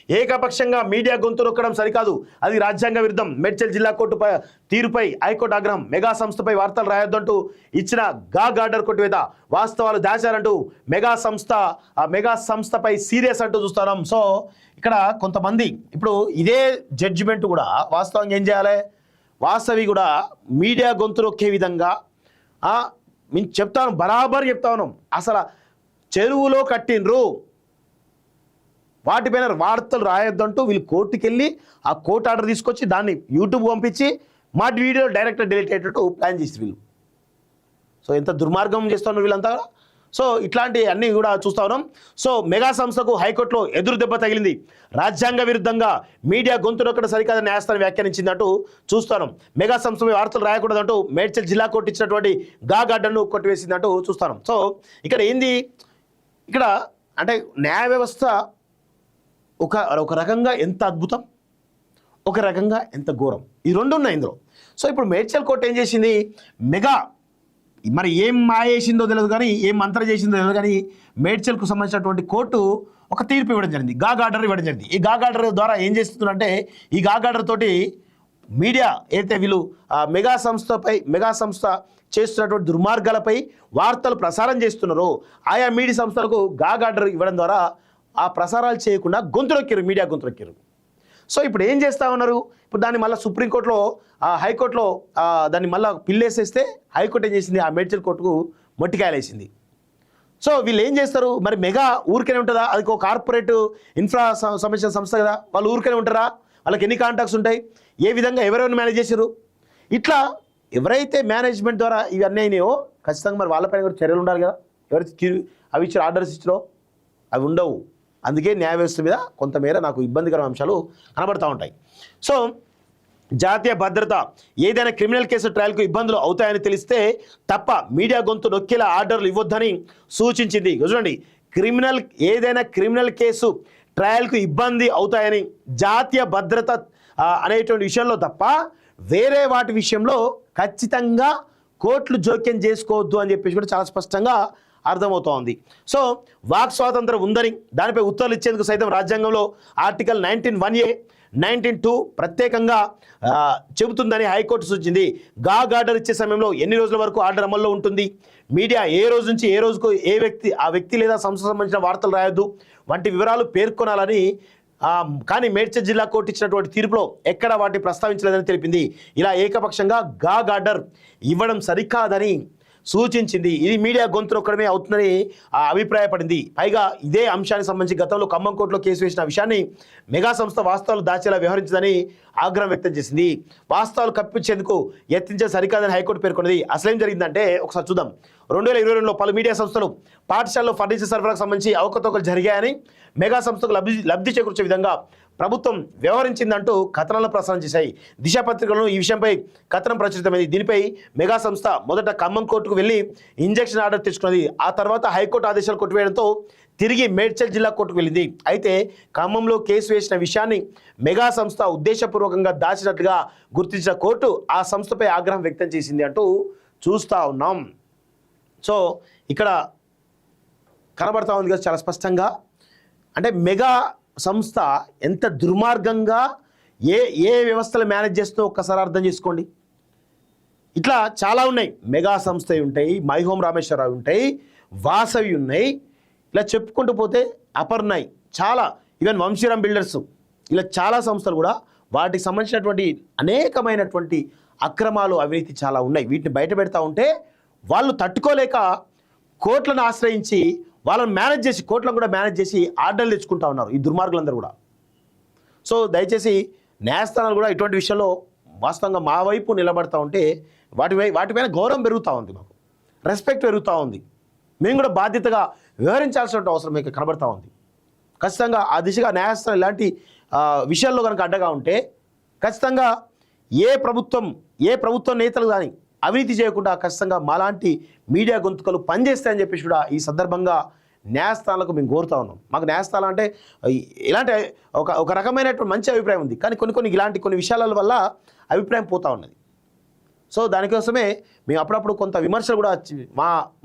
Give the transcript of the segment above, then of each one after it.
ఏకపక్షంగా మీడియా గొంతు నొక్కడం సరికాదు, అది రాజ్యాంగ విరుద్ధం. మేడ్చల్ జిల్లా కోర్టు తీరుపై హైకోర్టు ఆగ్రహం. మెగా సంస్థపై వార్తలు రాయొద్దంటూ ఇచ్చిన గార్డర్ కొట్టివేత. వాస్తవాలు దాచారంటూ మెగా సంస్థపై సీరియస్ అంటూ చూస్తున్నాం. సో ఇక్కడ కొంతమంది ఇప్పుడు ఇదే జడ్జిమెంట్ కూడా వాస్తవంగా ఏం చేయాలి, వాస్తవి కూడా మీడియా గొంతు నొక్కే విధంగా మేము చెప్తాను, బరాబర్ చెప్తాను. అసలు చెరువులో కట్టినరు, వాటిపైన వార్తలు రాయొద్దంటూ వీళ్ళు కోర్టుకి వెళ్ళి ఆ కోర్టు ఆర్డర్ తీసుకొచ్చి దాన్ని యూట్యూబ్ పంపించి మా వీడియో డైరెక్ట్ డిలీట్ అయ్యేటట్టు ప్లాన్ చేసి వీళ్ళు. సో ఎంత దుర్మార్గం చేస్తున్నారు వీళ్ళంతా. సో ఇట్లాంటి అన్నీ కూడా చూస్తా ఉన్నాం. సో మెగా సంస్థకు హైకోర్టులో ఎదురు దెబ్బ తగిలింది. రాజ్యాంగ విరుద్ధంగా మీడియా గొంతు నొక్కడం సరికాదని న్యాయస్థానం వ్యాఖ్యానించిందంటూ చూస్తాను. మెగా సంస్థపై వార్తలు రాయకూడదంటూ మేడ్చల్ జిల్లా కోర్టు ఇచ్చినటువంటి గార్డర్ను కొట్టివేసిందంటూ చూస్తాను. సో ఇక్కడ ఏంది, ఇక్కడ అంటే న్యాయ వ్యవస్థ ఒక రకంగా ఎంత అద్భుతం, ఒక రకంగా ఎంత ఘోరం, ఈ రెండు ఉన్నాయి ఇందులో. సో ఇప్పుడు మేడ్చల్ కోర్టు ఏం చేసింది, మెగా మరి ఏం మాయేసిందో తెలియదు కానీ, ఏం మంత్రం చేసిందో తెలియదు కానీ, మేడ్చల్కు సంబంధించినటువంటి కోర్టు ఒక తీర్పు ఇవ్వడం జరిగింది, గార్డర్ ఇవ్వడం జరిగింది. ఈ గార్డర్ ద్వారా ఏం చేస్తుందంటే, ఈ గార్డర్ తోటి మీడియా అయితే వీళ్ళు మెగా సంస్థ చేస్తున్నటువంటి దుర్మార్గాలపై వార్తలు ప్రసారం చేస్తున్నారో ఆయా మీడియా సంస్థలకు గార్డర్ ఇవ్వడం ద్వారా ఆ ప్రసారాలు చేయకుండా గొంతు నొక్కిరు, మీడియా గొంతు నొక్కిరు. సో ఇప్పుడు ఏం చేస్తూ ఉన్నారు, ఇప్పుడు దాన్ని మళ్ళీ సుప్రీంకోర్టులో హైకోర్టులో దాన్ని మళ్ళీ పిల్లేసేస్తే హైకోర్టు ఏం చేసింది, ఆ మేడ్చల్ కోర్టుకు మొట్టికాయలేసింది. సో వీళ్ళు ఏం చేస్తారు మరి, మెగా ఊరికనే ఉంటుందా, అది ఒక కార్పొరేట్ ఇన్ఫ్రా సంబంధించిన సంస్థ కదా, వాళ్ళు ఊరికనే ఉంటారా, వాళ్ళకి ఎన్ని కాంటాక్ట్స్ ఉంటాయి, ఏ విధంగా ఎవరెవరిని మేనేజ్ చేశారు, ఇట్లా ఎవరైతే మేనేజ్మెంట్ ద్వారా ఇవన్నీ అయినాయో ఖచ్చితంగా మరి వాళ్ళపైన కూడా చర్యలు ఉండాలి కదా. ఎవరైతే అవి ఇచ్చారో ఆర్డర్స్ ఇచ్చారో అవి ఉండవు. అందుకే న్యాయ వ్యవస్థ మీద కొంతమేర నాకు ఇబ్బందికరమైన అంశాలు కనబడుతూ ఉంటాయి. సో జాతీయ భద్రత, ఏదైనా క్రిమినల్ కేసు ట్రయల్కు ఇబ్బందులు అవుతాయని తెలిస్తే తప్ప మీడియా గొంతు నొక్కేలా ఆర్డర్లు ఇవ్వొద్దని సూచించింది. చూడండి, ఏదైనా క్రిమినల్ కేసు ట్రయల్కు ఇబ్బంది అవుతాయని జాతీయ భద్రత అనేటువంటి విషయంలో తప్ప వేరే వాటి విషయంలో ఖచ్చితంగా కోర్టులు జోక్యం చేసుకోవద్దు అని చెప్పేసి కూడా చాలా స్పష్టంగా అర్థమవుతోంది. సో వాక్ స్వాతంత్రం ఉందని దానిపై ఉత్తర్వులు ఇచ్చేందుకు సైతం రాజ్యాంగంలో ఆర్టికల్ 19(1)(a), 19(2) ప్రత్యేకంగా చెబుతుందని హైకోర్టు సూచించింది. గార్డర్ ఇచ్చే సమయంలో ఎన్ని రోజుల వరకు ఆర్డర్ అమల్లో ఉంటుంది, మీడియా ఏ రోజు నుంచి ఏ రోజుకు ఆ వ్యక్తి లేదా సంస్థ సంబంధించిన వార్తలు రాయొద్దు వంటి వివరాలు పేర్కొనాలని కానీ మేడ్చల్ జిల్లా కోర్టు ఇచ్చినటువంటి తీర్పులో ఎక్కడ వాటిని ప్రస్తావించలేదని తెలిపింది. ఇలా ఏకపక్షంగా గార్డర్ ఇవ్వడం సరికాదని సూచించింది. ఇది మీడియా గొంతు నొక్కడమే అవుతుందని అభిప్రాయపడింది. పైగా ఇదే అంశానికి సంబంధించి గతంలో ఖమ్మం కోర్టులో కేసు వేసిన విషయాన్ని మెగా సంస్థ వాస్తవాలు దాచేలా వ్యవహరించిందని ఆగ్రహం వ్యక్తం చేసింది. వాస్తవాలు కప్పించేందుకు యత్నించే సరికాదని హైకోర్టు పేర్కొన్నది. అసలేం జరిగిందంటే ఒకసారి చూద్దాం. 2022లో పలు మీడియా సంస్థలు పాఠశాలలో ఫర్నిచర్ సరఫరాకు సంబంధించి అవకతవకలు జరిగాయని మెగా సంస్థకు లబ్ధి చేకూర్చే విధంగా ప్రభుత్వం వ్యవహరించిందంటూ కథనాలను ప్రసారం చేశాయి. దిశ పత్రికలను ఈ విషయంపై కథనం ప్రచురితమైంది. దీనిపై మెగా సంస్థ మొదట ఖమ్మం కోర్టుకు వెళ్ళి ఇంజెక్షన్ ఆర్డర్ తెచ్చుకున్నది. ఆ తర్వాత హైకోర్టు ఆదేశాలు కొట్టివేయడంతో తిరిగి మేడ్చల్ జిల్లా కోర్టుకు వెళ్ళింది. అయితే ఖమ్మంలో కేసు వేసిన విషయాన్ని మెగా సంస్థ ఉద్దేశపూర్వకంగా దాచినట్లుగా గుర్తించిన కోర్టు ఆ సంస్థపై ఆగ్రహం వ్యక్తం చేసింది అంటూ చూస్తూ ఉన్నాం. సో ఇక్కడ కనబడతా ఉంది కదా చాలా స్పష్టంగా, అంటే మెగా సంస్థ ఎంత దుర్మార్గంగా ఏ వ్యవస్థలు మేనేజ్ చేస్తుందో ఒక్కసారి అర్థం చేసుకోండి. ఇట్లా చాలా ఉన్నాయి, మెగా సంస్థ ఉంటాయి, మై హోమ్ రామేశ్వరరావు ఉంటాయి, వాసవి ఉన్నాయి, ఇలా చెప్పుకుంటూ పోతే అపర్ణయ్, చాలా ఈవెన్ వంశీరామ్ బిల్డర్స్, ఇలా చాలా సంస్థలు కూడా వాటికి సంబంధించినటువంటి అనేకమైనటువంటి అక్రమాలు అవినీతి చాలా ఉన్నాయి. వీటిని బయట పెడతా ఉంటే వాళ్ళు తట్టుకోలేక కోర్టులను ఆశ్రయించి వాళ్ళని మేనేజ్ చేసి కోర్టులను కూడా మేనేజ్ చేసి ఆర్డర్లు తెచ్చుకుంటా ఉన్నారు ఈ దుర్మార్గులందరూ కూడా. సో దయచేసి న్యాయస్థానాలు కూడా ఇటువంటి విషయంలో వాస్తవంగా మా వైపు నిలబడతా ఉంటే వాటిపైన గౌరవం పెరుగుతూ ఉంది, మాకు రెస్పెక్ట్ పెరుగుతూ ఉంది. మేము కూడా బాధ్యతగా వ్యవహరించాల్సిన అవసరం మీకు కనబడతా ఉంది. ఖచ్చితంగా ఆ దిశగా న్యాయస్థానం ఇలాంటి విషయాల్లో కనుక అడ్డగా ఉంటే ఖచ్చితంగా ఏ ప్రభుత్వం నేతలు కానీ అవినీతి చేయకుండా ఖచ్చితంగా మాలాంటి మీడియా గొంతుకలు పనిచేస్తాయని చెప్పేసి కూడా ఈ సందర్భంగా న్యాయస్థానాలకు మేము కోరుతా ఉన్నాం. మాకు న్యాయస్థానం అంటే ఇలాంటి ఒక రకమైనటువంటి మంచి అభిప్రాయం ఉంది, కానీ కొన్ని విషయాల వల్ల అభిప్రాయం పోతూ ఉన్నది. సో దానికోసమే మేము అప్పుడప్పుడు కొంత విమర్శలు కూడా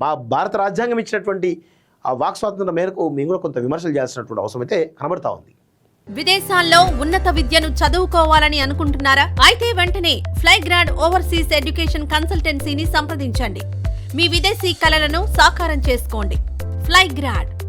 మా భారత రాజ్యాంగం ఇచ్చినటువంటి ఆ వాక్ స్వాతంత్రం మేరకు మేము కూడా కొంత విమర్శలు చేయాల్సినటువంటి అవసరం అయితే కనబడతా ఉంది. విదేశాల్లో ఉన్నత విద్యను చదువుకోవాలని అనుకుంటున్నారా? అయితే వెంటనే ఫ్లైగ్రాడ్ ఓవర్సీస్ ఎడ్యుకేషన్ కన్సల్టెన్సీని సంప్రదించండి. మీ విదేశీ కలలను సాకారం చేసుకోండి. ఫ్లైగ్రాడ్